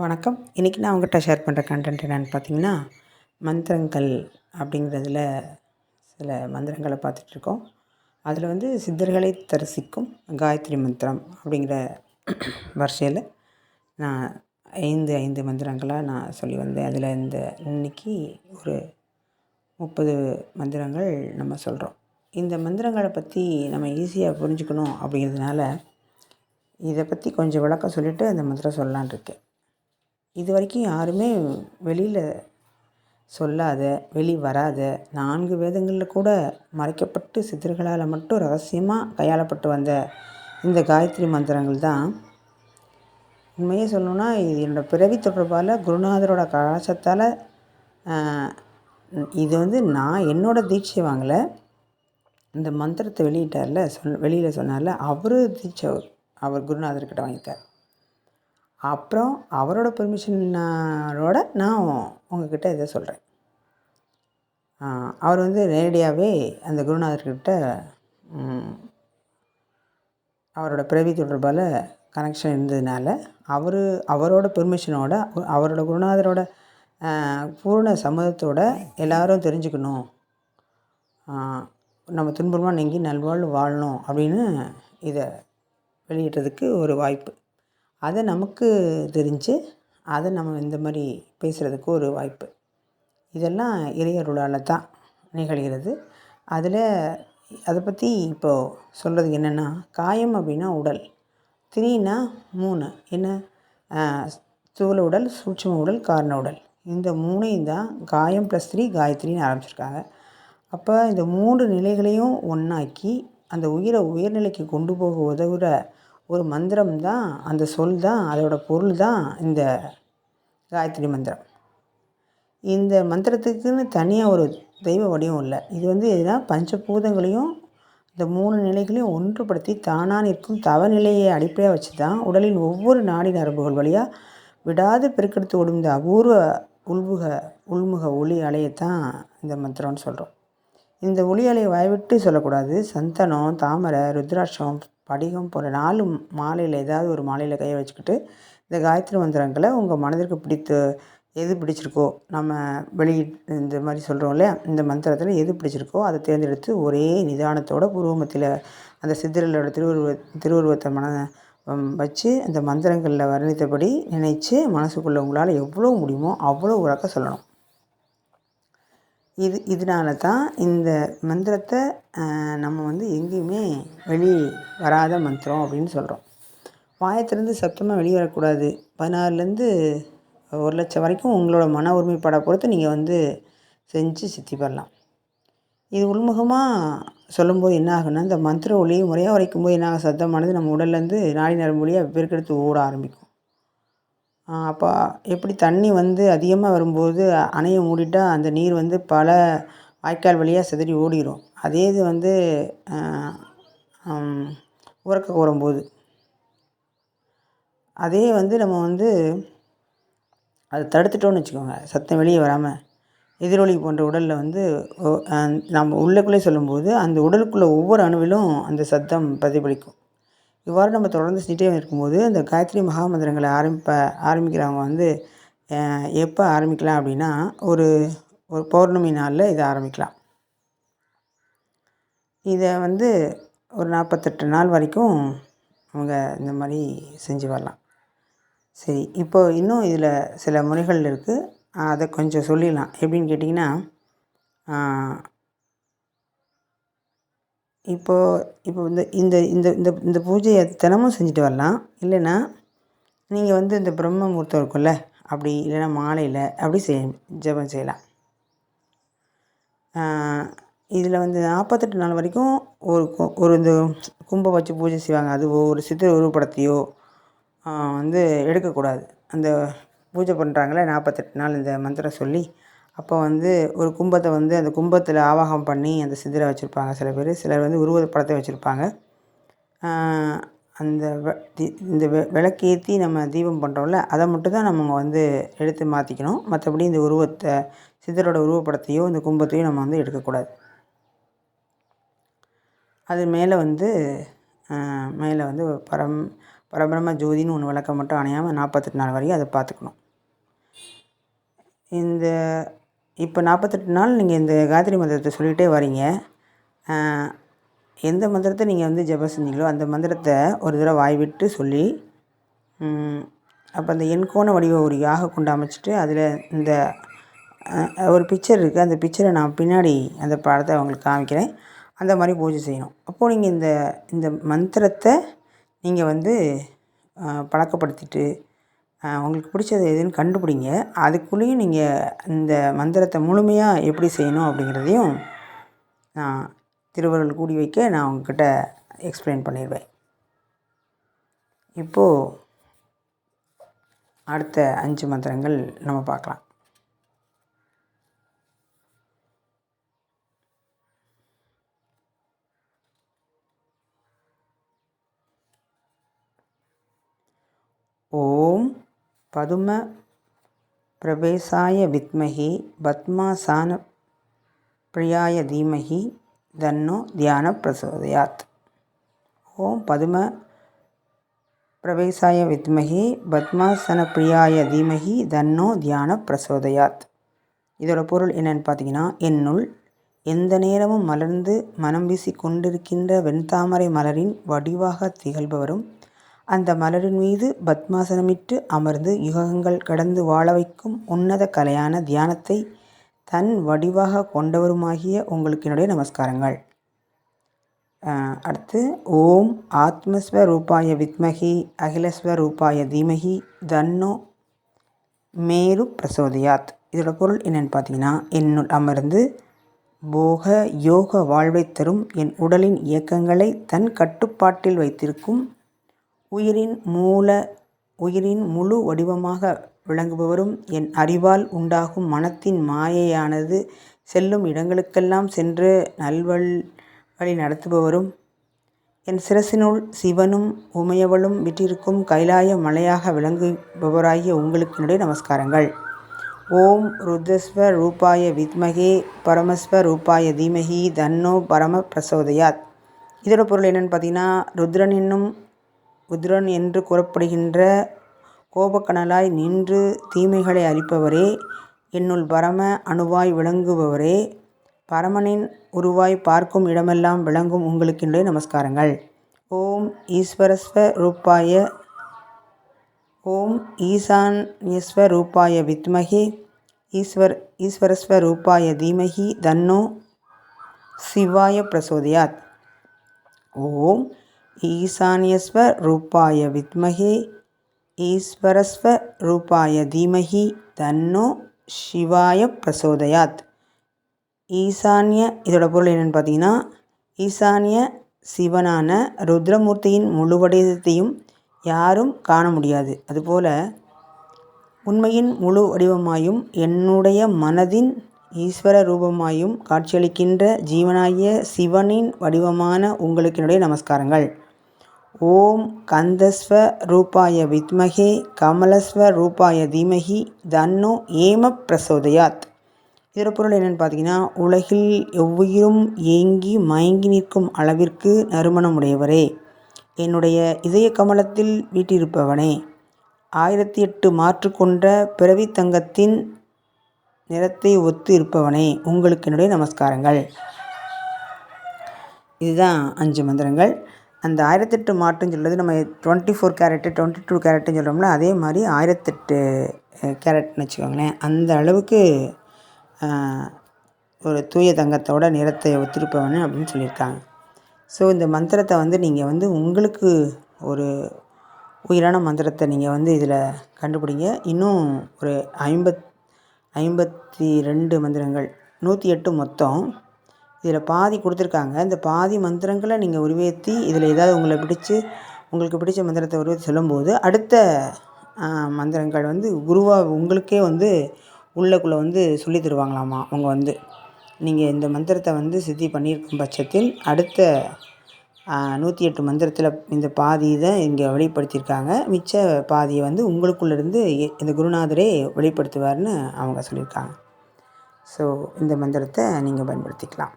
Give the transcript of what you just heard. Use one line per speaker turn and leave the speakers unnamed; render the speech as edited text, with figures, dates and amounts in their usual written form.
வணக்கம். இன்றைக்கி நான் உங்கள்கிட்ட ஷேர் பண்ணுற கண்டென்ட் என்னென்னு பார்த்தீங்கன்னா, மந்திரங்கள் அப்படிங்கிறதுல சில மந்திரங்களை பார்த்துட்ருக்கோம். அதில் வந்து சித்தர்களை தரிசிக்கும் காயத்ரி மந்திரம் அப்படிங்கிற வரிசையில் நான் 5 மந்திரங்களாக நான் சொல்லி வந்தேன். அதில் இன்னைக்கு ஒரு 30 மந்திரங்கள் நம்ம சொல்கிறோம். இந்த மந்திரங்களை பற்றி நம்ம ஈஸியாக புரிஞ்சுக்கணும் அப்படிங்கிறதுனால இதை பற்றி கொஞ்சம் விளக்கம் சொல்லிவிட்டு அந்த மந்திரம் சொல்லலான் இருக்கேன். இது வரைக்கும் யாருமே வெளியில் சொல்லாத, வராத 4 வேதங்களில் கூட மறைக்கப்பட்டு சித்தர்களால் மட்டும் ரகசியமாக கையாளப்பட்டு வந்த இந்த காயத்ரி மந்திரங்கள் தான். உண்மையே சொல்லணுன்னா, இது என்னோடய பிறவி தொடர்பால் குருநாதரோட கலாச்சாரத்தால் இது வந்து நான் என்னோடய தீட்சை வாங்கலை. இந்த மந்திரத்தை வெளியிட்டார்ல, வெளியில் சொன்னார்ல, அவர் குருநாதர்கிட்ட வாங்கிட்டார். அப்புறம் அவரோட பெர்மிஷனோட நான் உங்ககிட்ட இதை சொல்கிறேன். அவர் வந்து நேரடியாகவே அந்த குருநாதர்கிட்ட அவரோட பிறவி தொடர்பால் கனெக்ஷன் இருந்ததுனால அவரோட பெர்மிஷனோட அவரோட குருநாதரோட பூர்ண சம்மதத்தோடு எல்லோரும் தெரிஞ்சுக்கணும், நம்ம துன்பமாக நீங்கி நல்வாழ்வு வாழணும் அப்படின்னு இதை வெளியிடுறதுக்கு ஒரு வாய்ப்பு. அதை நமக்கு தெரிஞ்சு அதை நம்ம இந்த மாதிரி பேசுகிறதுக்கு ஒரு வாய்ப்பு. இதெல்லாம் இறையருளால் தான் நிகழ்கிறது. அதை பற்றி இப்போது சொல்கிறதுக்கு என்னென்னா, காயம் அப்படின்னா உடல், திரினா 3 என்ன, ஸ்தூல உடல், சூட்சும உடல், காரண உடல். இந்த 3ஐயும் தான் காயம் +3 காயத்ரின்னு ஆரம்பிச்சிருக்காங்க. அப்போ இந்த 3 நிலைகளையும் ஒன்றாக்கி அந்த உயிரை உயர்நிலைக்கு கொண்டு போக உதவுகிற ஒரு மந்திரம் தான், அந்த சொல் தான், அதோட பொருள் தான் இந்த காயத்ரி மந்திரம். இந்த மந்திரத்துக்குன்னு தனியாக ஒரு தெய்வ வடிவம் இல்லை. இது வந்து எதுனா பஞ்சபூதங்களையும் இந்த 3 நிலைகளையும் ஒன்றுபடுத்தி தானாக நிற்கும் தவநிலையை அடிப்படையாக வச்சு தான் உடலின் ஒவ்வொரு நாடி நரம்புகள் வழியாக விடாது பெருக்கெடுத்து ஓடும் இந்த அபூர்வ உள்முக ஒளி அலையத்தான் இந்த மந்திரம்னு சொல்கிறோம். இந்த ஒளி அலையை வாய்விட்டு சொல்லக்கூடாது. சந்தனம், தாமரை, ருத்ராட்சம், படிகம் போன்ற 4 மாலையில் ஏதாவது ஒரு மாலையில் கையை வச்சுக்கிட்டு இந்த காயத்ரி மந்திரங்களை உங்கள் மனதிற்கு எது பிடிச்சிருக்கோ, நம்ம இந்த மாதிரி சொல்கிறோம் இல்லையா, இந்த மந்திரத்தில் எது பிடிச்சிருக்கோ அதை தேர்ந்தெடுத்து ஒரே நிதானத்தோட பூர்வமத்தில் அந்த சித்தர்களோட திருவுருவத்தை வச்சு அந்த மந்திரங்களில் வர்ணித்தபடி நினைச்சு மனசுக்குள்ளே உங்களால் எவ்வளோ முடியுமோ அவ்வளோ உறக்க சொல்லணும். இதனால தான் இந்த மந்திரத்தை நம்ம வந்து எங்கேயுமே வராத மந்திரம் அப்படின்னு சொல்கிறோம். வாயத்திலேருந்து சத்தமாக வெளியே வரக்கூடாது. 16லேருந்து 1,00,000 வரைக்கும் உங்களோட மன ஒருமைப்பாடை பொறுத்து நீங்கள் வந்து செஞ்சு சித்தி பெறலாம். இது உள்முகமாக சொல்லும்போது என்ன ஆகுன்னா, இந்த மந்திர ஒளியை முறையாக உரைக்கும்போது என்ன ஆகும், சத்தமானது நம்ம உடல்லேருந்து நாடி நரம்பு வழியாக பெருக்கெடுத்து ஓட ஆரம்பிக்கும். அப்போ எப்படி தண்ணி வந்து அதிகமாக வரும்போது அணையை மூடிட்டா அந்த நீர் வந்து பல வாய்க்கால் வழியாக சிதறி ஓடிடும். அதே இது வந்து உரக்க கூறும்போது அதே வந்து நம்ம வந்து அதை தடுத்துட்டோன்னு வச்சுக்கோங்க, சத்தம் வெளியே வராமல் எதிரொலி போன்ற உடலில் வந்து நம்ம உள்ளக்குள்ளே சொல்லும்போது அந்த உடலுக்குள்ளே ஒவ்வொரு அணுவிலும் அந்த சத்தம் பிரதிபலிக்கும். இவ்வாறு நம்ம தொடர்ந்து செஞ்சுட்டே இருக்கும்போது அந்த காயத்ரி மகாமந்திரங்களை ஆரம்பிக்கிறவங்க வந்து எப்போ ஆரம்பிக்கலாம் அப்படின்னா, ஒரு பௌர்ணமி நாளில் இதை ஆரம்பிக்கலாம். இதை வந்து ஒரு 48 நாள் வரைக்கும் அவங்க இந்த மாதிரி செஞ்சு வரலாம். சரி, இப்போது இன்னும் இதில் சில முறைகள் இருக்குது, அதை கொஞ்சம் சொல்லிடலாம். எப்படின்னு கேட்டிங்கன்னா, இப்போ இந்த இந்த இந்த இந்த இந்த பூஜையை தினமும் செஞ்சுட்டு வரலாம். இல்லைன்னா நீங்கள் வந்து இந்த பிரம்ம முகூர்த்தம் இருக்கும்ல, அப்படி இல்லைன்னா மாலையில் அப்படி ஜெபம் செய்யலாம். இதில் வந்து 48 நாள் வரைக்கும் ஒரு இந்த கும்பம் வச்சு பூஜை செய்வாங்க. அது ஒரு சித்தர் உருவப்படத்தையோ வந்து எடுக்கக்கூடாது. அந்த பூஜை பண்ணுறாங்களே 48 நாள் இந்த மந்திரம் சொல்லி, அப்போ வந்து ஒரு கும்பத்தை வந்து அந்த கும்பத்தில் ஆவாகம் பண்ணி அந்த சித்தரை வச்சுருப்பாங்க சில பேர். சிலர் வந்து உருவப்படத்தை வச்சுருப்பாங்க. அந்த இந்த விளக்கேற்றி நம்ம தீபம் பண்ணுறோம்ல, அதை மட்டும் தான் நம்ம வந்து எடுத்து மாற்றிக்கணும். மற்றபடி இந்த சித்தரோட உருவப்படத்தையோ இந்த கும்பத்தையோ நம்ம வந்து எடுக்கக்கூடாது. அது மேலே வந்து பரபிரம்ம ஜோதின்னு ஒன்று விளக்க மட்டும் அணையாமல் 48 நாள் வரையும் அதை பார்த்துக்கணும். இந்த இப்போ 48 நாள் நீங்கள் இந்த காயத்ரி மந்திரத்தை சொல்லிகிட்டே வரீங்க. எந்த மந்திரத்தை நீங்கள் வந்து ஜெபம் செஞ்சீங்களோ அந்த மந்திரத்தை ஒரு தடவை வாய் விட்டு சொல்லி, அப்போ அந்த எண்கோண வடிவ ஒரு யாக கொண்டு அமைச்சிட்டு அதில் இந்த ஒரு பிக்சர் இருக்குது. அந்த பிக்சரை நான் பின்னாடி அந்த படத்தை அவங்களுக்கு காமிக்கிறேன். அந்த மாதிரி பூஜை செய்யணும். அப்போது நீங்கள் இந்த மந்திரத்தை நீங்கள் வந்து பழக்கப்படுத்திட்டு உங்களுக்கு பிடிச்சது எதுன்னு கண்டுபிடிங்க. அதுக்குள்ளேயும் நீங்கள் இந்த மந்திரத்தை முழுமையாக எப்படி செய்யணும் அப்படிங்கிறதையும் நான் திருவருள் கூடி வைக்க நான் உங்ககிட்ட எக்ஸ்பிளைன் பண்ணிடுவேன். இப்போது அடுத்த 5 மந்திரங்கள் நம்ம பார்க்கலாம். ஓம் பதும பிரவேசாய வித்மஹி பத்மாசான பிரியாய தீமஹி தன்னோ தியான பிரசோதயாத். ஓம் பதும பிரவேசாய வித்மஹி பத்மாசன பிரியாய தீமஹி தன்னோ தியான பிரசோதயாத். இதோட பொருள் என்னென்னு பார்த்தீங்கன்னா, என்னுள் எந்த நேரமும் மலர்ந்து மனம் வீசி கொண்டிருக்கின்ற வெண்தாமரை மலரின் வடிவாக திகழ்பவரும், அந்த மலரின் மீது பத்மாசனமிட்டு அமர்ந்து யுகங்கள் கடந்து வாழ வைக்கும் உன்னத கலையான தியானத்தை தன் வடிவாக கொண்டவருமாகிய உங்களுக்கு என்னுடைய நமஸ்காரங்கள். அடுத்து ஓம் ஆத்மஸ்வரூபாய வித்மஹி அகிலஸ்வரூபாய தீமஹி தன்னோ மேரு பிரசோதயாத். இதோட பொருள் என்னென்னு பார்த்தீங்கன்னா, என்னுள் அமர்ந்து போக யோக வாழ்வை தரும் என் உடலின் இயக்கங்களை தன் கட்டுப்பாட்டில் வைத்திருக்கும் உயிரின் முழு வடிவமாக விளங்குபவரும், என் அறிவால் உண்டாகும் மனத்தின் மாயையானது செல்லும் இடங்களுக்கெல்லாம் சென்று நல்வழி நடத்துபவரும், என் சிரசினுள் சிவனும் உமையவளும் விட்டிருக்கும் கைலாய மலையாக விளங்குபவராகிய உங்களுக்கு என்னுடைய நமஸ்காரங்கள். ஓம் ருத்ரஸ்வ ரூபாய வித்மகே பரமஸ்வ ரூபாய தீமஹி தன்னோ பரம பிரசோதயாத். இதோட பொருள் என்னென்னு பார்த்தீங்கன்னா, ருத்ரன் என்று கூறப்படுகின்ற கோபக்கனலாய் நின்று தீமைகளை அளிப்பவரே, என்னுள் பரம அணுவாய் விளங்குபவரே, பரமனின் உருவாய் பார்க்கும் இடமெல்லாம் விளங்கும் உங்களுக்கு என்னுடைய நமஸ்காரங்கள். ஓம் ஈசான்யஸ்வ ரூபாய வித்மஹே ஈஸ்வரஸ்வ ரூபாய தீமஹி தன்னோ சிவாய பிரசோதயாத். ஓம் ஈசான்யஸ்வ ரூபாய வித்மஹே ஈஸ்வரஸ்வ ரூபாய தீமஹி தன்னோ சிவாய பிரசோதயாத். ஈசான்ய இதோட பொருள் என்னென்னு பார்த்தீங்கன்னா, ஈசான்ய சிவனான ருத்ரமூர்த்தியின் முழு யாரும் காண முடியாது. அதுபோல உண்மையின் முழு வடிவமாயும் என்னுடைய மனதின் ஈஸ்வர ரூபமாயும் காட்சியளிக்கின்ற ஜீவனாகிய சிவனின் வடிவமான உங்களுக்கு என்னுடைய நமஸ்காரங்கள். ஓம் கந்தஸ்வ ரூபாய வித்மஹே கமலஸ்வ ரூபாய தீமஹி தன்னோ ஏம பிரசோதயாத். இதோட பொருள் என்னென்னு பார்த்தீங்கன்னா, உலகில் எவ்வுயிரும் ஏங்கி மயங்கி நிற்கும் அளவிற்கு நறுமணமுடையவரே, என்னுடைய இதய கமலத்தில் வீட்டிருப்பவனே, 1008 மாற்று கொண்ட பிறவி தங்கத்தின் நிறத்தை ஒத்து இருப்பவனே, உங்களுக்கு என்னுடைய நமஸ்காரங்கள். இதுதான் 5 மந்திரங்கள். அந்த 1008 மாற்றுன்னு சொல்கிறது நம்ம 24 கேரட்டு 22 கேரட்டுன்னு சொல்கிறோம்ல, அதே மாதிரி 1008 கேரட்னு வச்சுக்கோங்களேன். அந்த அளவுக்கு ஒரு தூய தங்கத்தோட நிறத்தை ஒத்திருப்பவனு அப்படின்னு சொல்லியிருக்காங்க. ஸோ இந்த மந்திரத்தை வந்து நீங்கள் வந்து உங்களுக்கு ஒரு உயிரான மந்திரத்தை நீங்கள் வந்து இதில் கண்டுபிடிங்க. இன்னும் ஒரு 52 மந்திரங்கள் 108 மொத்தம். இதில் பாதி கொடுத்துருக்காங்க. இந்த பாதி மந்திரங்களை நீங்கள் உருவேற்றி இதில் ஏதாவது உங்களுக்கு பிடிச்ச மந்திரத்தை உருவேற்றி சொல்லும்போது அடுத்த மந்திரங்கள் வந்து குருவாக உங்களுக்கே வந்து உள்ளக்குள்ளே வந்து சொல்லி தருவாங்களாமா. அவங்க வந்து நீங்கள் இந்த மந்திரத்தை வந்து சித்தி பண்ணியிருக்கும் பட்சத்தில் அடுத்த 108 மந்திரத்தில் இந்த பாதி தான் இங்கே வெளிப்படுத்தியிருக்காங்க. மிச்ச பாதியை வந்து உங்களுக்குள்ளேருந்து இந்த குருநாதரே வெளிப்படுத்துவார்னு அவங்க சொல்லியிருக்காங்க. ஸோ இந்த மந்திரத்தை நீங்கள் பயன்படுத்திக்கலாம்.